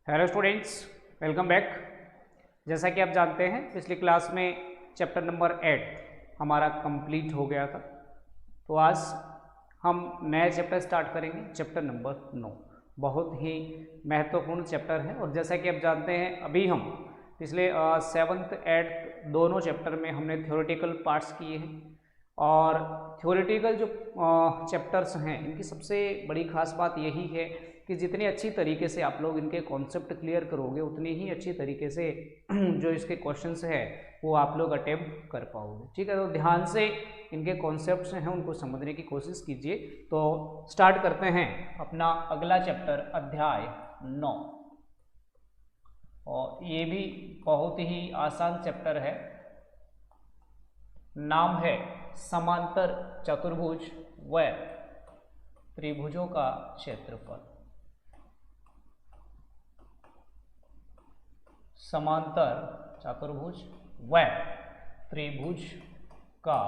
Hello students, welcome back. जैसा कि आप जानते हैं पिछली क्लास में चैप्टर नंबर 8 हमारा कंप्लीट हो गया था। तो आज हम नया चैप्टर स्टार्ट करेंगे, चैप्टर नंबर 9। बहुत ही महत्वपूर्ण चैप्टर है और जैसा कि आप जानते हैं अभी हम पिछले 7th 8th दोनों चैप्टर में हमने थ्योरेटिकल पार्ट्स किए हैं और थ्योरेटिकल जो चैप्टर्स हैं इनकी सबसे बड़ी खास बात यही है कि जितनी अच्छी तरीके से आप लोग इनके कॉन्सेप्ट क्लियर करोगे उतनी ही अच्छी तरीके से जो इसके क्वेश्चंस है वो आप लोग अटेम्प्ट कर पाओगे। ठीक है, तो ध्यान से इनके कॉन्सेप्ट्स हैं उनको समझने की कोशिश कीजिए। तो स्टार्ट करते हैं अपना अगला चैप्टर, अध्याय 9। और ये भी बहुत ही आसान चैप्टर है। नाम है समांतर चतुर्भुज व त्रिभुजों का क्षेत्रफल। समांतर चतुर्भुज व त्रिभुज का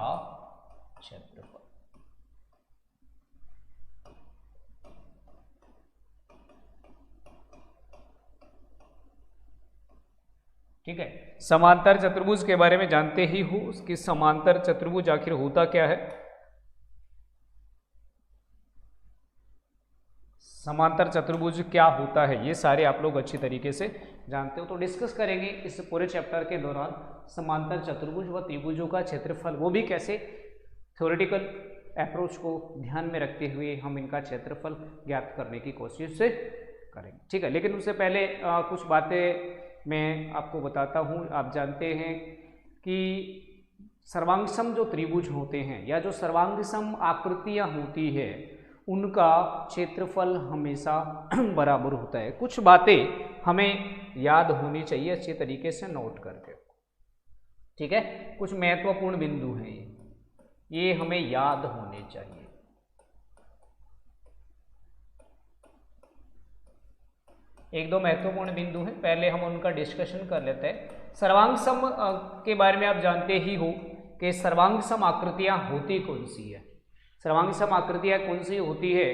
क्षेत्रफल। ठीक है, समांतर चतुर्भुज के बारे में जानते ही हो, उसकी समांतर चतुर्भुज आखिर होता क्या है। समांतर चतुर्भुज क्या होता है ये सारे आप लोग अच्छी तरीके से जानते हो। तो डिस्कस करेंगे इस पूरे चैप्टर के दौरान समांतर चतुर्भुज व त्रिभुजों का क्षेत्रफल, वो भी कैसे थ्योरेटिकल अप्रोच को ध्यान में रखते हुए हम इनका क्षेत्रफल ज्ञात करने की कोशिश से करेंगे। ठीक है, लेकिन उससे पहले कुछ बातें मैं आपको बताता हूँ। आप जानते हैं कि सर्वांगसम जो त्रिभुज होते हैं या जो सर्वांगसम आकृतियाँ होती है उनका क्षेत्रफल हमेशा बराबर होता है। कुछ बातें हमें याद होनी चाहिए अच्छे तरीके से नोट करके। ठीक है, कुछ महत्वपूर्ण बिंदु हैं ये हमें याद होने चाहिए। एक दो महत्वपूर्ण बिंदु हैं, पहले हम उनका डिस्कशन कर लेते हैं। सर्वांगसम के बारे में आप जानते ही हो कि सर्वांगसम आकृतियां होती कौन सी है। सर्वांगसम आकृतियां कौन सी होती है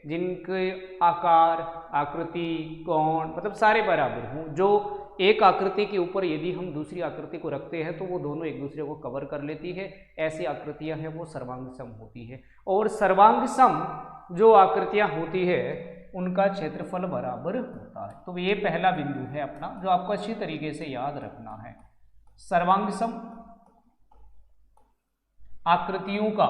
जिनके आकार, आकृति, कोण मतलब सारे बराबर हों। जो एक आकृति के ऊपर यदि हम दूसरी आकृति को रखते हैं तो वो दोनों एक दूसरे को कवर कर लेती है, ऐसी आकृतियां हैं वो सर्वांगसम होती है। और सर्वांगसम जो आकृतियां होती है उनका क्षेत्रफल बराबर होता है। तो ये पहला बिंदु है अपना जो आपको अच्छी तरीके से याद रखना है। सर्वांगसम आकृतियों का,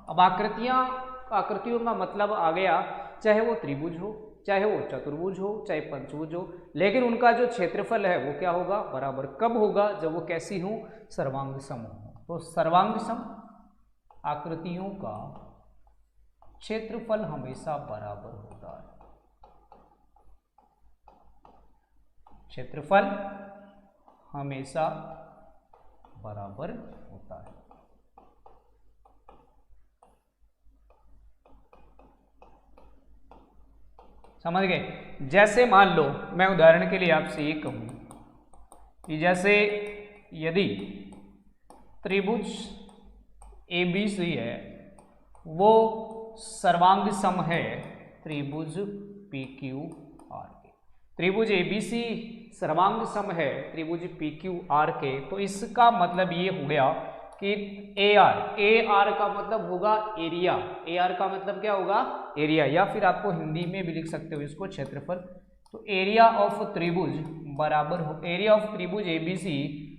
अब आकृतियों का मतलब आ गया चाहे वो त्रिभुज हो, चाहे वो चतुर्भुज हो, चाहे पंचभुज हो, लेकिन उनका जो क्षेत्रफल है वो क्या होगा, बराबर। कब होगा, जब वो कैसी हो, सर्वांगसम हो। तो सर्वांगसम आकृतियों का क्षेत्रफल हमेशा बराबर होता है। क्षेत्रफल हमेशा बराबर होता है। समझ गए। जैसे मान लो मैं उदाहरण के लिए आपसे ये कहूं कि जैसे यदि त्रिभुज ABC है वो सर्वांगसम है त्रिभुज PQRK। त्रिभुज ABC सर्वांगसम है त्रिभुज PQRK। तो इसका मतलब ये हो गया कि AR का मतलब होगा एरिया। AR का मतलब क्या होगा, एरिया, या फिर आपको हिंदी में भी लिख सकते हो इसको क्षेत्रफल। तो एरिया ऑफ त्रिभुज बराबर हो, एरिया ऑफ त्रिभुज ABC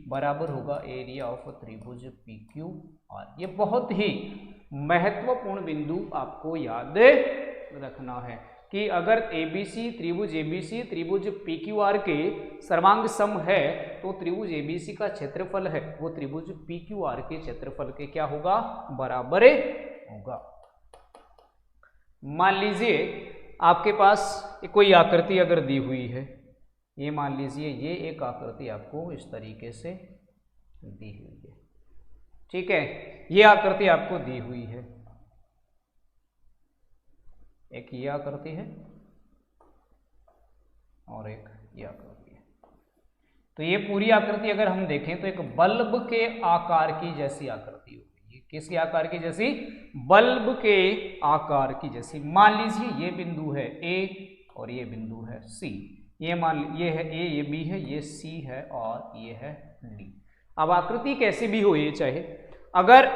बराबर होगा एरिया ऑफ त्रिभुज PQR। ये बहुत ही महत्वपूर्ण बिंदु आपको याद रखना है कि अगर त्रिभुज ABC त्रिभुज PQR के सर्वांगसम है तो त्रिभुज ABC का क्षेत्रफल है वो त्रिभुज PQR के क्षेत्रफल के क्या होगा, बराबर होगा। मान लीजिए आपके पास कोई आकृति अगर दी हुई है, ये मान लीजिए ये एक आकृति आपको इस तरीके से दी हुई है। ठीक है, ये आकृति आपको दी हुई है, एक ये आकृति है और एक ये आकृति है। तो ये पूरी आकृति अगर हम देखें तो एक बल्ब के आकार की जैसी आकृति होगी। ये किसके आकार की जैसी, बल्ब के आकार की जैसी। मान लीजिए ये बिंदु है A और ये बिंदु है C। ये मान ये है ए, ये बी है, ये सी है और ये है डी। अब आकृति कैसी भी हो ये चाहे, अगर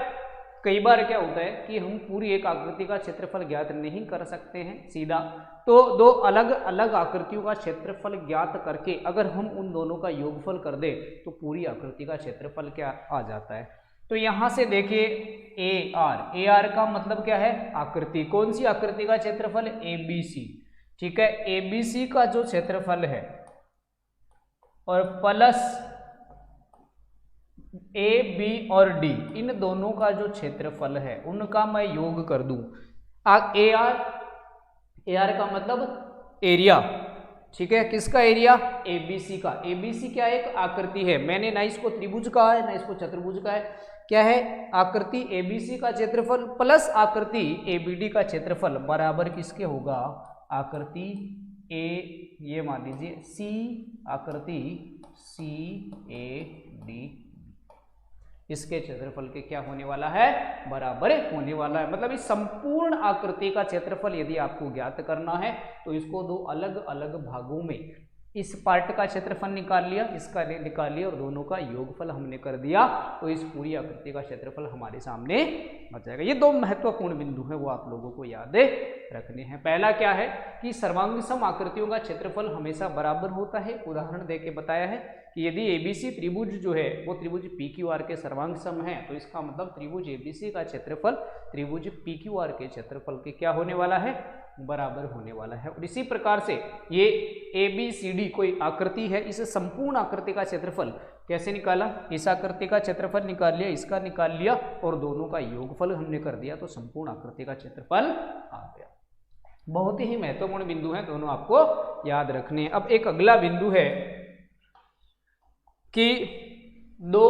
कई बार क्या होता है कि हम पूरी एक आकृति का क्षेत्रफल ज्ञात नहीं कर सकते हैं सीधा, तो दो अलग अलग आकृतियों का क्षेत्रफल ज्ञात करके अगर हम उन दोनों का योगफल कर दे तो पूरी आकृति का क्षेत्रफल क्या आ जाता है। तो यहां से देखिए ए आर का मतलब क्या है, आकृति। कौन सी आकृति का क्षेत्रफल, ए बी सी। ठीक है, ए बी सी का जो क्षेत्रफल है और प्लस ए बी और डी, इन दोनों का जो क्षेत्रफल है उनका मैं योग कर दूं। ए आर का मतलब एरिया। ठीक है, किसका एरिया, एबीसी का। एबीसी क्या एक आकृति है, मैंने ना इसको त्रिभुज कहा है ना इसको चतुर्भुज कहा है, क्या है, आकृति एबीसी का क्षेत्रफल प्लस आकृति एबीडी का क्षेत्रफल बराबर किसके होगा, आकृति ए, ये मान लीजिए सी, आकृति सी ए डी, इसके क्षेत्रफल के क्या होने वाला है, बराबर होने वाला है। मतलब इस संपूर्ण आकृति का क्षेत्रफल यदि आपको ज्ञात करना है तो इसको दो अलग अलग भागों में, इस पार्ट का क्षेत्रफल निकाल लिया, इसका निकाल लिया और दोनों का योगफल हमने कर दिया, तो इस पूरी आकृति का क्षेत्रफल हमारे सामने आ जाएगा। ये दो महत्वपूर्ण बिंदु हैं, वो आप लोगों को याद रखने हैं। पहला क्या है कि सर्वांग सम आकृतियों का क्षेत्रफल हमेशा बराबर होता है। उदाहरण देके बताया है कि यदि एबीसी त्रिभुज जो है वो त्रिभुज पीक्यूआर के सर्वांग सम है, तो इसका मतलब त्रिभुज एबीसी का क्षेत्रफल त्रिभुज पीक्यूआर के क्षेत्रफल के क्या होने वाला है, बराबर होने वाला है। और इसी प्रकार से ये एबीसीडी कोई आकृति है, इस संपूर्ण आकृति का क्षेत्रफल कैसे निकाला, इस आकृति का क्षेत्रफल निकाल लिया, इसका निकाल लिया और दोनों का योगफल हमने कर दिया, तो संपूर्ण आकृति का क्षेत्रफल आ गया। बहुत ही महत्वपूर्ण बिंदु है, दोनों आपको याद रखने हैं। अब एक अगला बिंदु है कि दो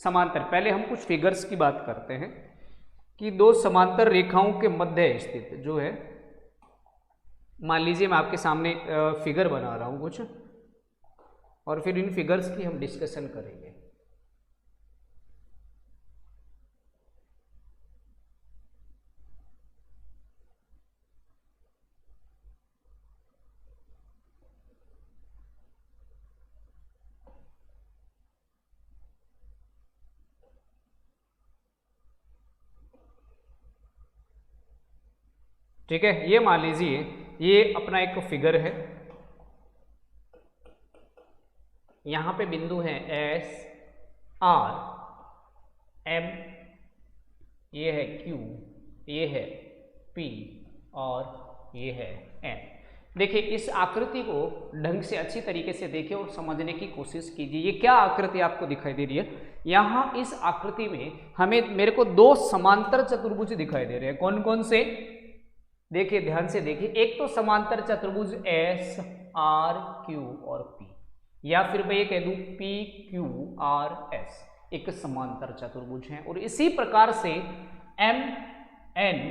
समांतर, पहले हम कुछ फिगर्स की बात करते हैं कि दो समांतर रेखाओं के मध्य स्थित जो है, मान लीजिए मैं आपके सामने फिगर बना रहा हूं कुछ, और फिर इन फिगर्स की हम डिस्कशन करेंगे। ठीक है, ये मान लीजिए ये अपना एक फिगर है, यहां पे बिंदु है एस, आर, एम, ये है क्यू, ये है पी और ये है एन। देखिए इस आकृति को ढंग से अच्छी तरीके से देखिए और समझने की कोशिश कीजिए। ये क्या आकृति आपको दिखाई दे रही है, यहां इस आकृति में मेरे को दो समांतर चतुर्भुज दिखाई दे रहे हैं। कौन कौन से, देखिए ध्यान से देखिए। एक तो समांतर चतुर्भुज एस आर क्यू और पी, या फिर मैं ये कह दूं पी क्यू आर एस, एक समांतर चतुर्भुज है। और इसी प्रकार से m n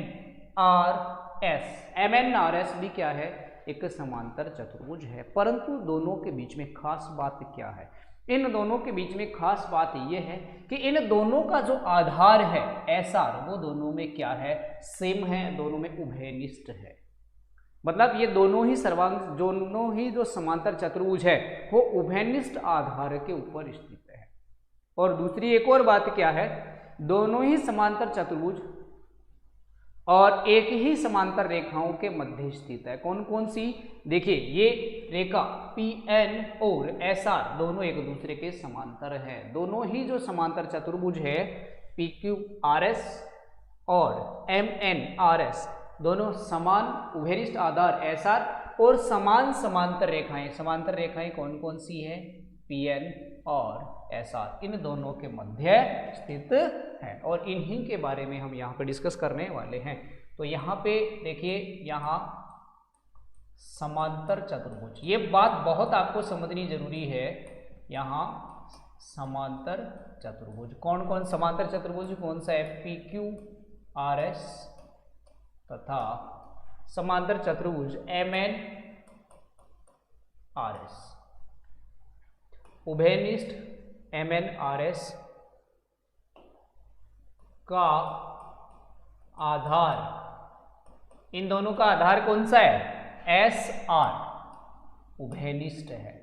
r s, m n r s भी क्या है, एक समांतर चतुर्भुज है। परंतु दोनों के बीच में खास बात क्या है, इन दोनों के बीच में खास बात यह है कि इन दोनों का जो आधार है एस आर, वो दोनों में क्या है, सेम है, दोनों में उभयनिष्ठ है। मतलब ये दोनों ही जो समांतर चतुर्भुज है वो उभयनिष्ठ आधार के ऊपर स्थित है। और दूसरी एक और बात क्या है, दोनों ही समांतर चतुर्भुज और एक ही समांतर रेखाओं के मध्य स्थित है। कौन कौन सी, देखिए ये रेखा पी एन और एस आर दोनों एक दूसरे के समांतर है। दोनों ही जो समांतर चतुर्भुज है पी क्यू आर एस और एम एन आर एस, दोनों समान उभयनिष्ठ आधार एस आर और समान समांतर रेखाएं कौन कौन सी है, पी एन और एस आर, इन दोनों के मध्य स्थित है। और इन्हीं के बारे में हम यहाँ पे डिस्कस करने वाले हैं। तो यहाँ पे देखिए, यहाँ समांतर चतुर्भुज, ये बात बहुत आपको समझनी जरूरी है। यहाँ समांतर चतुर्भुज, कौन कौन समांतर चतुर्भुज कौन सा है, पी क्यू आर एस तथा समांतर चतुर्भुज एम एन आर एस। उभयनिष्ठ एम एन आर एस का आधार, इन दोनों का आधार कौन सा है, एस आर, उभयनिष्ठ है।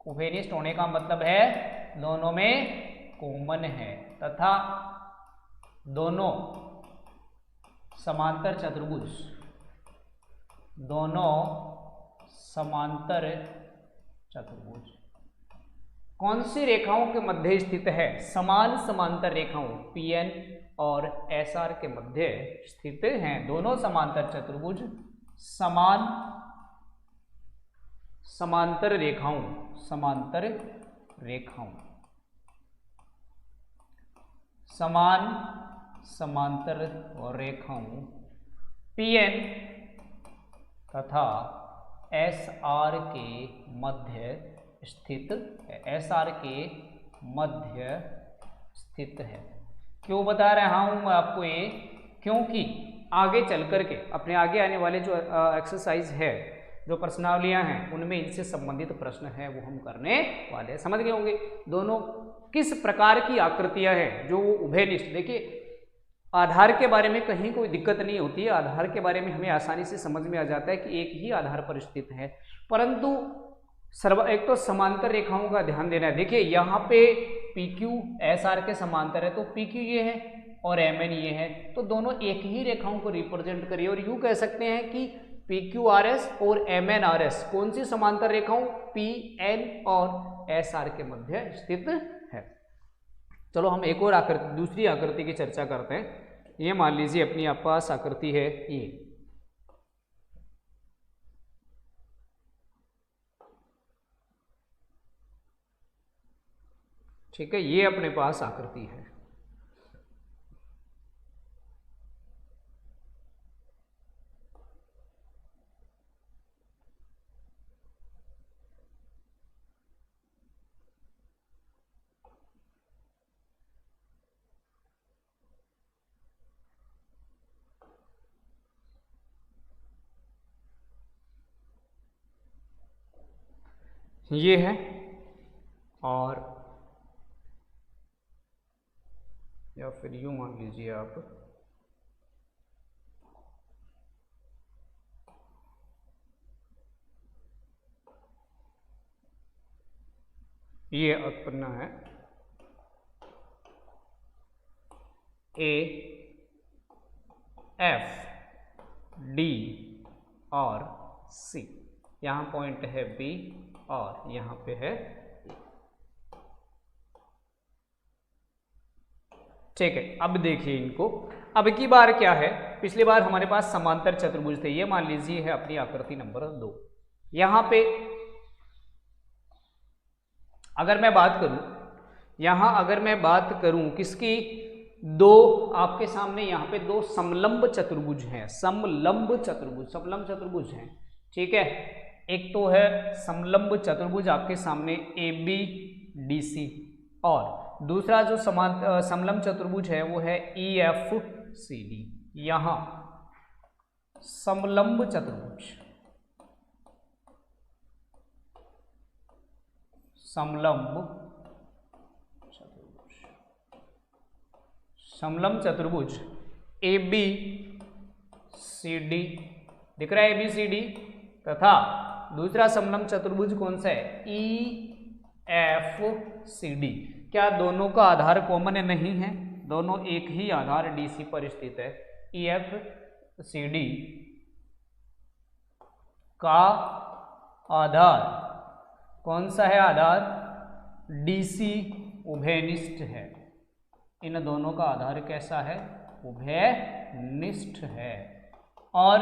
उभयनिष्ठ होने का मतलब है दोनों में कॉमन है तथा दोनों समांतर चतुर्भुज, दोनों समांतर चतुर्भुज कौन सी रेखाओं के मध्य स्थित है? समान समांतर रेखाओं PN और SR के मध्य स्थित हैं। दोनों समांतर चतुर्भुज समान समांतर रेखाओं, समांतर रेखाओं, समान समांतर रेखाओं PN तथा SR के मध्य स्थित है। SR के मध्य स्थित है। क्यों बता रहा हूं मैं आपको ये? क्योंकि आगे चल करके अपने आगे आने वाले जो एक्सरसाइज है, जो प्रश्नावलियां हैं, उनमें इनसे संबंधित प्रश्न है वो हम करने वाले हैं। समझ गए होंगे दोनों किस प्रकार की आकृतियां हैं जो उभयनिष्ठ। देखिए आधार के बारे में कहीं कोई दिक्कत नहीं होती है। आधार के बारे में हमें आसानी से समझ में आ जाता है कि एक ही आधार पर स्थित है, परंतु एक तो समांतर रेखाओं का ध्यान देना है। देखिए यहाँ पे PQ SR के समांतर है तो PQ ये है और MN ये है, तो दोनों एक ही रेखाओं को रिप्रेजेंट करिए और यूं कह सकते हैं कि PQRS और MNRS कौन सी समांतर रेखाओं PN और SR के मध्य स्थित है। चलो हम एक और आकृति, दूसरी आकृति की चर्चा करते हैं। ये मान लीजिए अपनी आप पास आकृति है ये, ठीक है, ये अपने पास आकृति है। ये है और या फिर यूं मान लीजिए आप, ये अपना है AFD और C, यहाँ पॉइंट है B और यहाँ पे है E। ठीक है, अब देखिए इनको। अब की बार क्या है, पिछली बार हमारे पास समांतर चतुर्भुज थे। ये मान लीजिए है अपनी आकृति नंबर 2। यहां पे अगर मैं बात करूं, यहां अगर मैं बात करूं किसकी, दो आपके सामने यहां पे दो समलंब चतुर्भुज हैं। समलंब चतुर्भुज, समलंब चतुर्भुज हैं, ठीक है। एक तो है समलंब चतुर्भुज आपके सामने ABDC और दूसरा जो समलंब चतुर्भुज है वो है EFCD। यहां समलंब चतुर्भुज, समलंब चतुर्भुज, समलंब चतुर्भुज ABCD दिख रहा है, ABCD, तथा दूसरा समलंब चतुर्भुज कौन सा है, EFCD। क्या दोनों का आधार कॉमन नहीं है? दोनों एक ही आधार DC पर स्थित है। EFCD का आधार कौन सा है? आधार DC उभयनिष्ठ है। इन दोनों का आधार कैसा है? उभयनिष्ठ है। और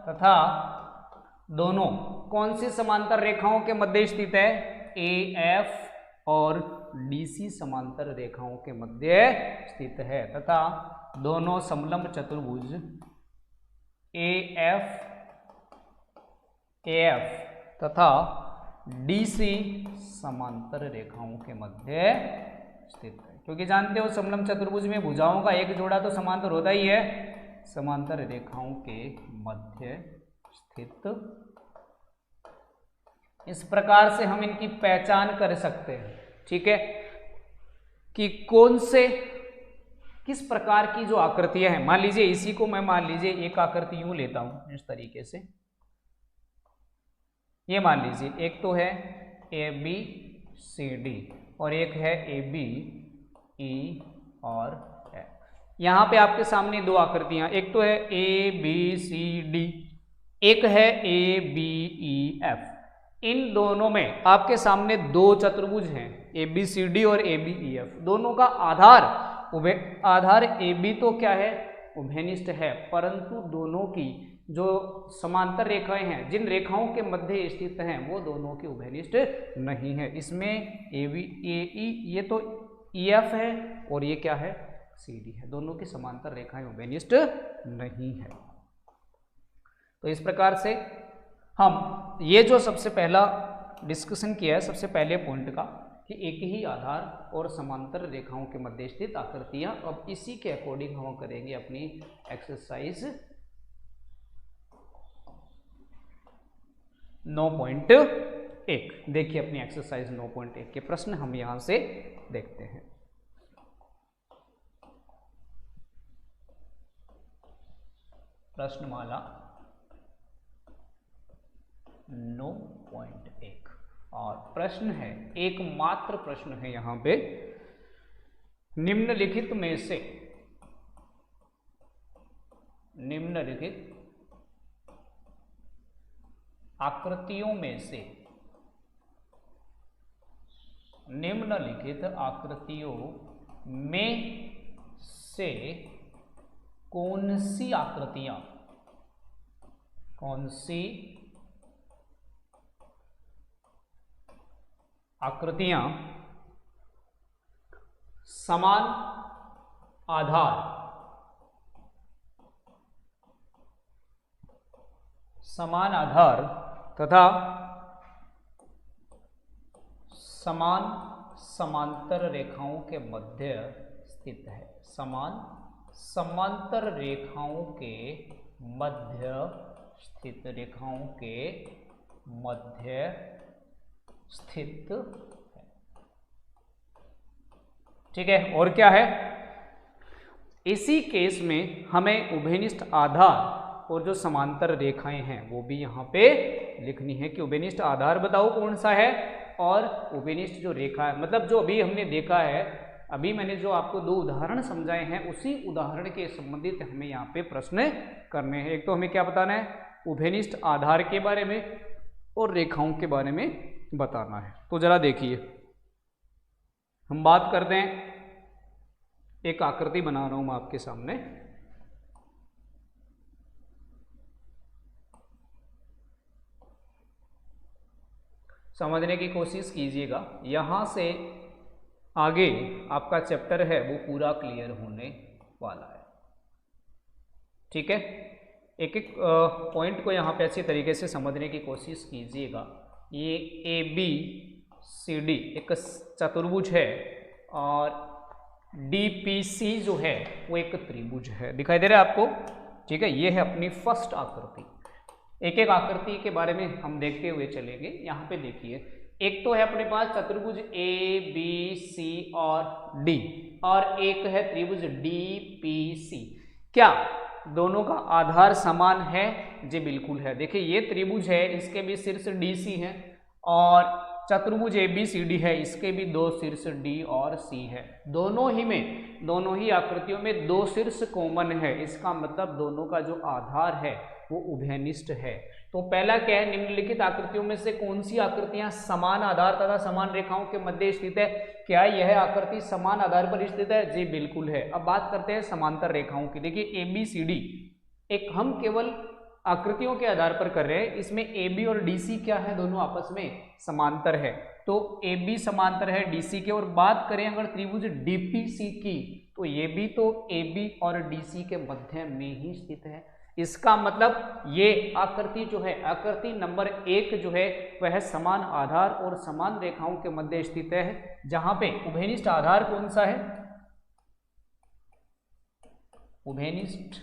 तथा दोनों कौन सी समांतर रेखाओं के मध्य स्थित है? AF और DC समांतर रेखाओं के मध्य स्थित है। तथा दोनों समलंब चतुर्भुज AF तथा DC समांतर रेखाओं के मध्य स्थित है। क्योंकि जानते हो समलंब चतुर्भुज में भुजाओं का एक जोड़ा तो समांतर होता ही है। समांतर रेखाओं के मध्य स्थित, इस प्रकार से हम इनकी पहचान कर सकते हैं, ठीक है, कि कौन से किस प्रकार की जो आकृतियां हैं। मान लीजिए इसी को मैं मान लीजिए एक आकृति यूं लेता हूं इस तरीके से, ये मान लीजिए एक तो है ए बी सी डी और एक है ए बी ई और एफ। यहाँ पे आपके सामने दो आकृतियां, एक तो है ए बी सी डी, एक है ए बी ई एफ। इन दोनों में आपके सामने दो चतुर्भुज हैं, ए बी सी डी और ए बी ई एफ। दोनों का आधार ए बी तो क्या है, उभयनिष्ठ है, परंतु दोनों की जो समांतर रेखाएं हैं, जिन रेखाओं के मध्य स्थित हैं, वो दोनों की उभयनिष्ठ नहीं है। इसमें ए बी ए ई ये तो ई एफ है और ये क्या है, सी डी है। दोनों की समांतर रेखाएं उभयनिष्ठ नहीं है। तो इस प्रकार से हम ये जो सबसे पहला डिस्कशन किया है, सबसे पहले पॉइंट का, कि एक ही आधार और समांतर रेखाओं के मध्य स्थित आकृतियां। अब इसी के अकॉर्डिंग हम करेंगे अपनी एक्सरसाइज 9.1। देखिए अपनी एक्सरसाइज 9.1 के प्रश्न हम यहां से देखते हैं। प्रश्नमाला 9.1 और प्रश्न है, एकमात्र प्रश्न है यहां पे, निम्नलिखित में से निम्नलिखित आकृतियों में से कौन सी आकृतियां समान आधार तथा समान समांतर रेखाओं के मध्य स्थित है। समांतर रेखाओं के मध्य स्थित है। ठीक है, और क्या है, इसी केस में हमें उभयनिष्ठ आधार और जो समांतर रेखाएं हैं वो भी यहाँ पे लिखनी है कि उभयनिष्ठ आधार बताओ कौन सा है, और उभयनिष्ठ जो रेखा है, मतलब जो अभी हमने देखा है, अभी मैंने जो आपको दो उदाहरण समझाए हैं, उसी उदाहरण के संबंधित हमें यहाँ पे प्रश्न करने हैं। एक तो हमें क्या बताना है, उभयनिष्ठ आधार के बारे में और रेखाओं के बारे में बताना है। तो जरा देखिए, हम बात करते हैं, एक आकृति बना रहा हूं मैं आपके सामने। समझने की कोशिश कीजिएगा, यहां से आगे आपका चैप्टर है वो पूरा क्लियर होने वाला है। ठीक है, एक एक पॉइंट को यहाँ पे अच्छी तरीके से समझने की कोशिश कीजिएगा। ये ए बी सी डी एक चतुर्भुज है और डी पी सी जो है वो एक त्रिभुज है। दिखाई दे रहा है आपको? ठीक है, ये है अपनी फर्स्ट आकृति। एक एक आकृति के बारे में हम देखते हुए चलेंगे। यहाँ पे देखिए, एक तो है अपने पास चतुर्भुज ए बी सी और डी, और एक है त्रिभुज डी पी सी। क्या दोनों का आधार समान है? जी बिल्कुल है। देखिए ये त्रिभुज है, इसके भी शीर्ष डी सी है, और चतुर्भुज ए बी सी डी है, इसके भी दो शीर्ष डी और सी है। दोनों ही आकृतियों में दो शीर्ष कॉमन है। इसका मतलब दोनों का जो आधार है वो उभयनिष्ठ है। तो पहला क्या है, निम्नलिखित आकृतियों में से कौन सी आकृतियां समान आधार तथा समान रेखाओं के मध्य स्थित है? क्या यह आकृति समान आधार पर स्थित है? जी बिल्कुल है। अब बात करते हैं समांतर रेखाओं की। देखिए ए बी सी डी एक हम केवल आकृतियों के आधार पर कर रहे हैं, इसमें ए बी और डी सी क्या है, दोनों आपस में समांतर है। तो ए बी समांतर है डी सी के। और बात करें अगर त्रिभुज डी पी सी की, तो ये भी तो ए बी और डी सी के मध्य में ही स्थित है। इसका मतलब ये आकृति जो है, आकृति नंबर 1 जो है वह समान आधार और समान रेखाओं के मध्य स्थित है, जहां पे उभयनिष्ठ आधार कौन सा है? उभयनिष्ठ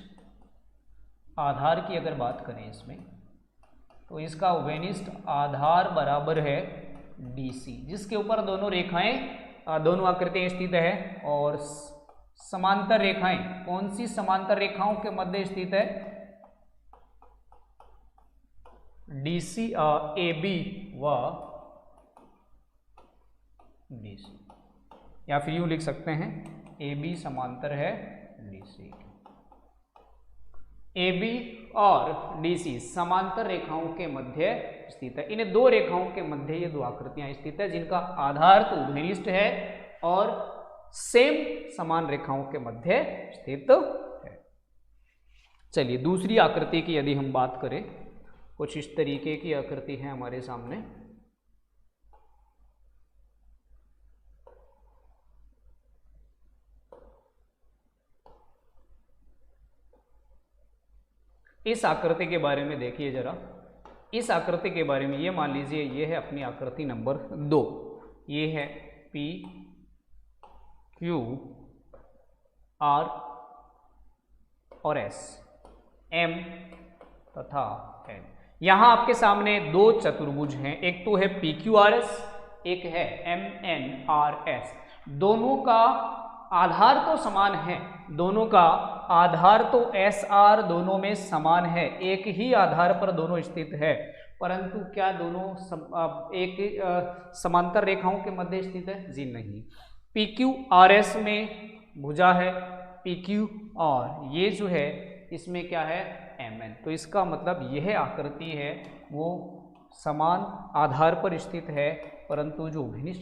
आधार की अगर बात करें इसमें, तो इसका उभयनिष्ठ आधार बराबर है DC, जिसके ऊपर दोनों रेखाएं, दोनों आकृतियां स्थित है। और समांतर रेखाएं कौन सी समांतर रेखाओं के मध्य स्थित है? DC ए बी व DC, या फिर यूं लिख सकते हैं ए बी समांतर है DC। ए बी और DC समांतर रेखाओं के मध्य स्थित है। इन दो रेखाओं के मध्य ये दो आकृतियां स्थित है जिनका आधार तो उभयनिष्ठ है और सेम समान रेखाओं के मध्य स्थित है। चलिए दूसरी आकृति की यदि हम बात करें, कुछ इस तरीके की आकृति है हमारे सामने। इस आकृति के बारे में देखिए जरा। इस आकृति के बारे में ये मान लीजिए ये है अपनी आकृति नंबर 2। ये है P Q R और S, M तथा N। यहां आपके सामने दो चतुर्भुज हैं, एक तो है PQRS, एक है MNRS। दोनों का आधार तो समान है, दोनों का आधार तो SR दोनों में समान है, एक ही आधार पर दोनों स्थित है, परंतु क्या दोनों एक समांतर रेखाओं के मध्य स्थित है? जी नहीं। PQRS में भुजा है PQ और ये जो है इसमें क्या है MN। तो इसका मतलब यह आकृति है वो समान आधार पर स्थित है, परंतु जो घनिष्ठ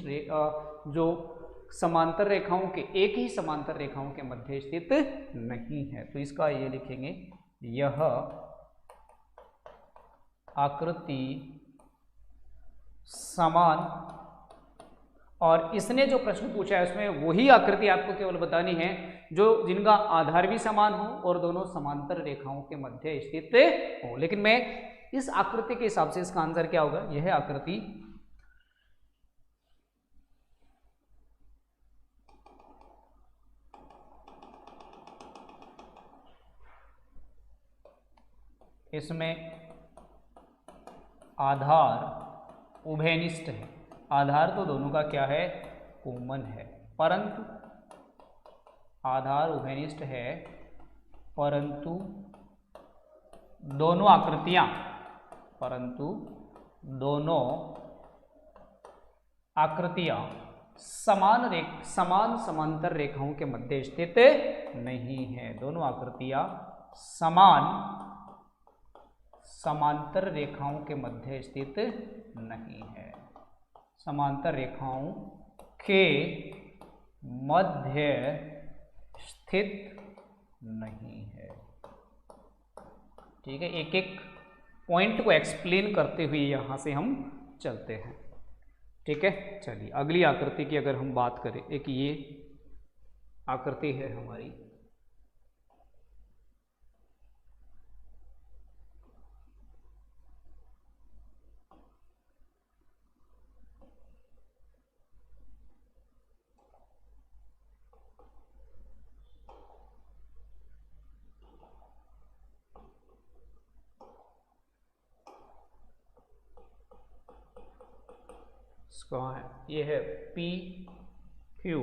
जो समांतर रेखाओं के एक ही समांतर रेखाओं के मध्य स्थित नहीं है। तो इसका ये लिखेंगे, यह आकृति समान, और इसने जो प्रश्न पूछा है उसमें वही आकृति आपको केवल बतानी है जो जिनका आधार भी समान हो और दोनों समांतर रेखाओं के मध्य स्थित हो। लेकिन मैं इस आकृति के हिसाब से इसका आंसर क्या होगा, यह आकृति इसमें आधार उभयनिष्ठ है। आधार तो दोनों का क्या है कॉमन है, परंतु आधार उभयनिष्ठ है, परंतु दोनों आकृतियां समान समांतर रेखाओं के मध्य स्थित नहीं है। दोनों आकृतियां समान समांतर रेखाओं के मध्य स्थित नहीं है, समांतर रेखाओं के मध्य स्थित नहीं है। ठीक है, एक एक पॉइंट को एक्सप्लेन करते हुए यहां से हम चलते हैं। ठीक है, चलिए अगली आकृति की अगर हम बात करें, एक ये आकृति है हमारी, कहाँ है, ये है P Q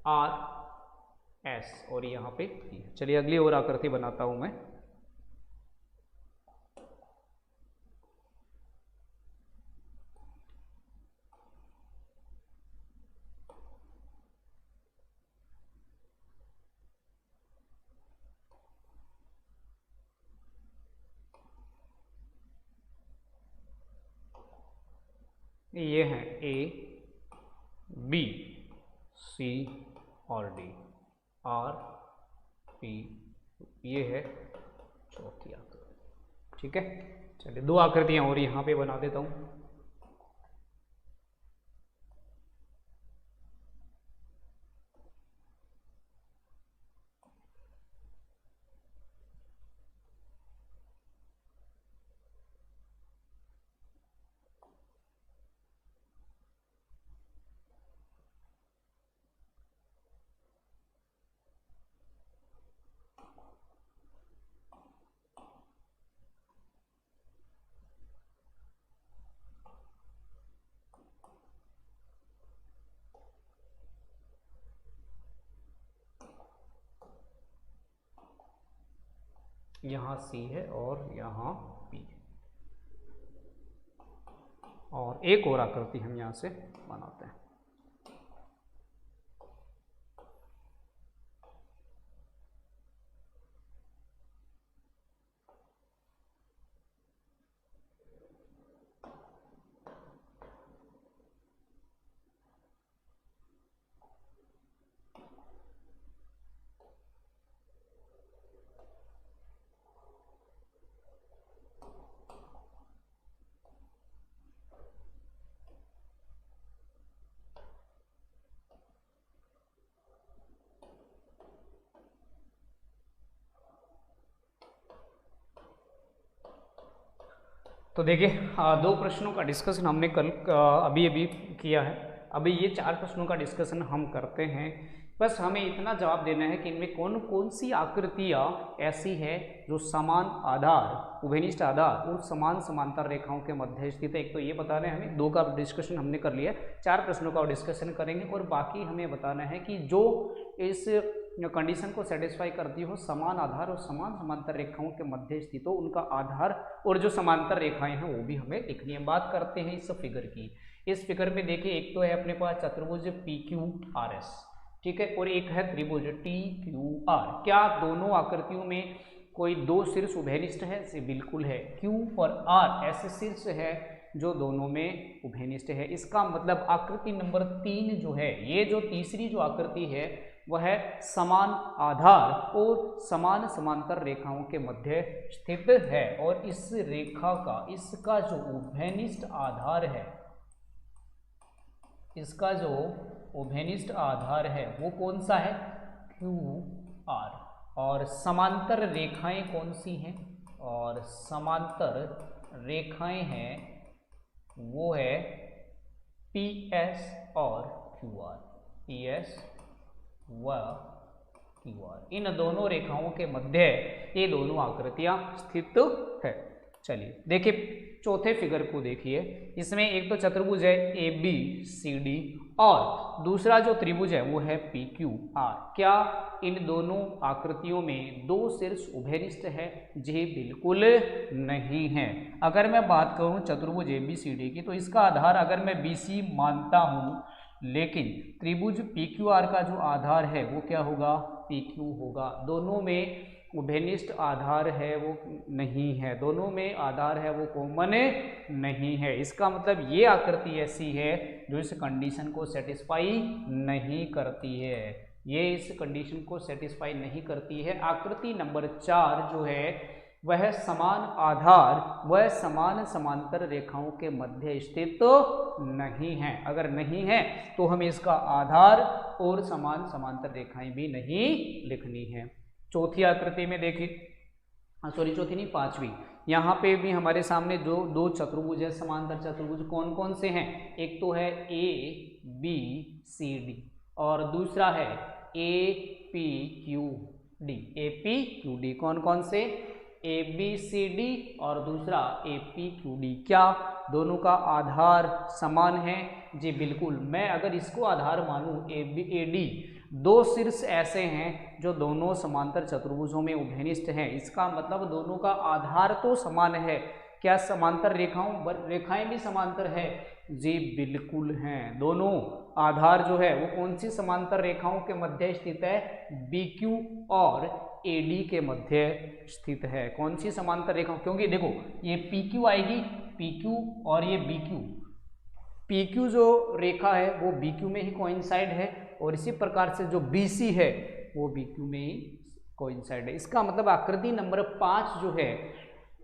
R S और यहाँ पे P। चलिए अगली और आकृति बनाता हूं मैं। ये हैं A B C और D R P, ये है चौथी आकृति। ठीक है, चलिए दो आकृतियां और यहाँ पे बना देता हूँ। यहाँ C है और यहाँ P है। और एक और आकृति हम यहाँ से बनाते हैं। तो देखिए, दो प्रश्नों का डिस्कशन हमने कल अभी किया है। अभी ये 4 प्रश्नों का डिस्कशन हम करते हैं। बस हमें इतना जवाब देना है कि इनमें कौन कौन सी आकृतियाँ ऐसी है जो समान आधार, उभयनिष्ठ आधार और समान समांतर रेखाओं के मध्य स्थित है। एक तो ये बताना है हमें, 2 का डिस्कशन हमने कर लिया, 4 प्रश्नों का डिस्कशन करेंगे और बाकी हमें बताना है कि जो इस कंडीशन को सेटिस्फाई करती हो, समान आधार और समान समांतर रेखाओं के मध्य स्थित हो, उनका आधार और जो समांतर रेखाएं हैं वो भी हमें लिखनी है। बात करते हैं इस फिगर की। इस फिगर में देखिए, एक तो है अपने पास चतुर्भुज PQRS, ठीक है, और एक है त्रिभुज TQR। क्या दोनों आकृतियों में कोई 2 शीर्ष उभयनिष्ठ है? से बिल्कुल है। Q और R ऐसे शीर्ष है जो दोनों में उभयनिष्ठ है। इसका मतलब आकृति नंबर 3 जो है, ये जो तीसरी जो आकृति है वह समान आधार और समान समांतर रेखाओं के मध्य स्थित है। और इस रेखा का, इसका जो उभयनिष्ठ आधार है, इसका जो उभयनिष्ठ आधार है वो कौन सा है? QR। और समांतर रेखाएं कौन सी हैं? और समांतर रेखाएं हैं वो है PS और QR, PS व QR। इन दोनों रेखाओं के मध्य ये दोनों आकृतियां स्थित है। चलिए देखिए, चौथे फिगर को देखिए। इसमें एक तो चतुर्भुज है ABCD और दूसरा जो त्रिभुज है वो है PQR। क्या इन दोनों आकृतियों में 2 शीर्ष उभयनिष्ठ है? जी बिल्कुल नहीं है। अगर मैं बात करूं चतुर्भुज ABCD की, तो इसका आधार अगर मैं BC मानता हूं, लेकिन त्रिभुज PQR का जो आधार है वो क्या होगा? PQ होगा। दोनों में उभयनिष्ठ आधार है वो नहीं है, दोनों में आधार है वो कॉमन नहीं है। इसका मतलब ये आकृति ऐसी है जो इस कंडीशन को सेटिस्फाई नहीं करती है, ये इस कंडीशन को सेटिस्फाई नहीं करती है। आकृति नंबर 4 जो है वह समान आधार व समान समांतर रेखाओं के मध्य स्थित नहीं है। अगर नहीं है तो हमें इसका आधार और समान समांतर रेखाएं भी नहीं लिखनी है। चौथी आकृति में देखिए, चौथी नहीं, 5वीं। यहाँ पे भी हमारे सामने जो 2 चतुर्भुज है, समांतर चतुर्भुज, कौन कौन से हैं? एक तो है ABCD और दूसरा है APQD। APQD कौन कौन से? ABCD और दूसरा APQD। क्या दोनों का आधार समान है? जी बिल्कुल। मैं अगर इसको आधार मानूं AD, 2 शीर्ष ऐसे हैं जो दोनों समांतर चतुर्भुजों में उभयनिष्ठ हैं, इसका मतलब दोनों का आधार तो समान है। क्या समांतर रेखाएं भी समांतर है? जी बिल्कुल हैं। दोनों आधार जो है वो कौन सी समांतर रेखाओं के मध्य स्थित है? BQ और AD के मध्य स्थित है। कौन सी समांतर रेखा? क्योंकि देखो, ये PQ आएगी, PQ और ये BQ। PQ जो रेखा है वो BQ में ही कोइंसाइड है और इसी प्रकार से जो BC है वो BQ में ही कोइंसाइड है। इसका मतलब आकृति नंबर 5 जो है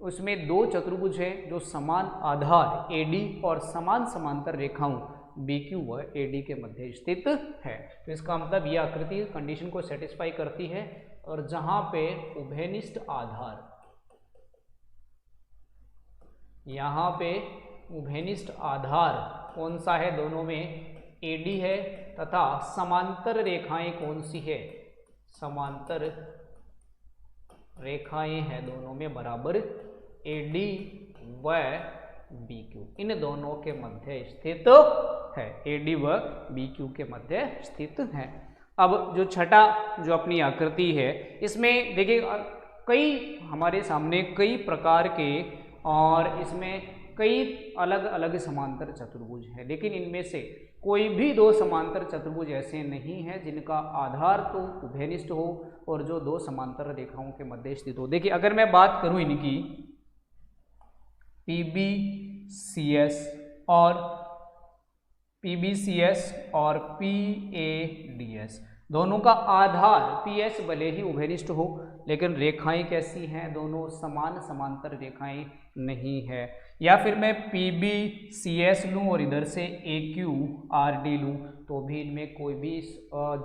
उसमें 2 चतुर्भुज है जो समान आधार AD और समान समांतर रेखाओं BQ व AD के मध्य स्थित है। तो इसका मतलब यह आकृति कंडीशन को सेटिस्फाई करती है। और जहां पे उभयनिष्ठ आधार, यहाँ पे उभयनिष्ठ आधार कौन सा है? दोनों में AD है तथा समांतर रेखाएं कौन सी है? समांतर रेखाएं हैं दोनों में बराबर AD व BQ, इन दोनों के मध्य स्थित है। AD व BQ के मध्य स्थित है। अब जो छठा जो अपनी आकृति है, इसमें देखिए कई हमारे सामने कई प्रकार के और इसमें कई अलग अलग समांतर चतुर्भुज हैं, लेकिन इनमें से कोई भी दो समांतर चतुर्भुज ऐसे नहीं हैं जिनका आधार तो उभयनिष्ठ हो और जो दो समांतर रेखाओं के मध्य स्थित हो। देखिए अगर मैं बात करूं इनकी PBCS और PADS, दोनों का आधार PS भले ही उभयनिष्ठ हो लेकिन रेखाएं कैसी हैं, दोनों समान समांतर रेखाएं नहीं है। या फिर मैं PBCS लूँ और इधर से AQRD लूँ तो भी इनमें कोई भी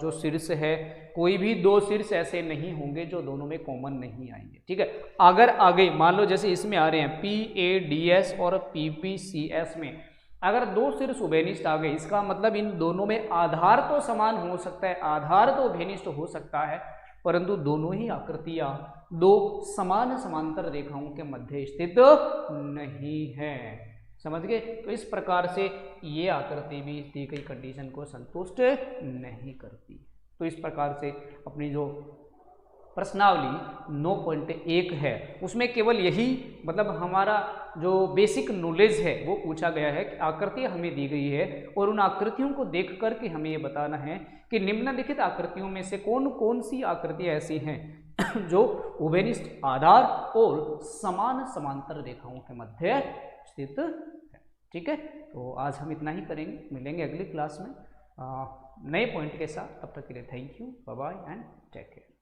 जो शीर्ष है, कोई भी दो शीर्ष ऐसे नहीं होंगे जो दोनों में कॉमन नहीं आएंगे। ठीक है, अगर आगे मान लो जैसे इसमें आ रहे हैं PADS और PBCS में अगर दो शीर्ष उभयनिष्ठ आ गए, इसका मतलब इन दोनों में आधार तो समान हो सकता है, आधार तो उभयनिष्ठ हो सकता है, परंतु दोनों ही आकृतियां दो समान समांतर रेखाओं के मध्य स्थित नहीं है। समझ गए? तो इस प्रकार से ये आकृति भी दी गई कंडीशन को संतुष्ट नहीं करती। तो इस प्रकार से अपनी जो प्रश्नावली 9.1 है उसमें केवल यही मतलब हमारा जो बेसिक नॉलेज है वो पूछा गया है कि आकृतियां हमें दी गई है और उन आकृतियों को देख करके हमें ये बताना है कि निम्नलिखित आकृतियों में से कौन कौन सी आकृतियां ऐसी हैं जो उभयनिष्ठ आधार और समान समांतर रेखाओं के मध्य स्थित है। ठीक है, तो आज हम इतना ही करेंगे, मिलेंगे अगली क्लास में नए पॉइंट के साथ। तब तक के लिए thank you, bye bye and take care.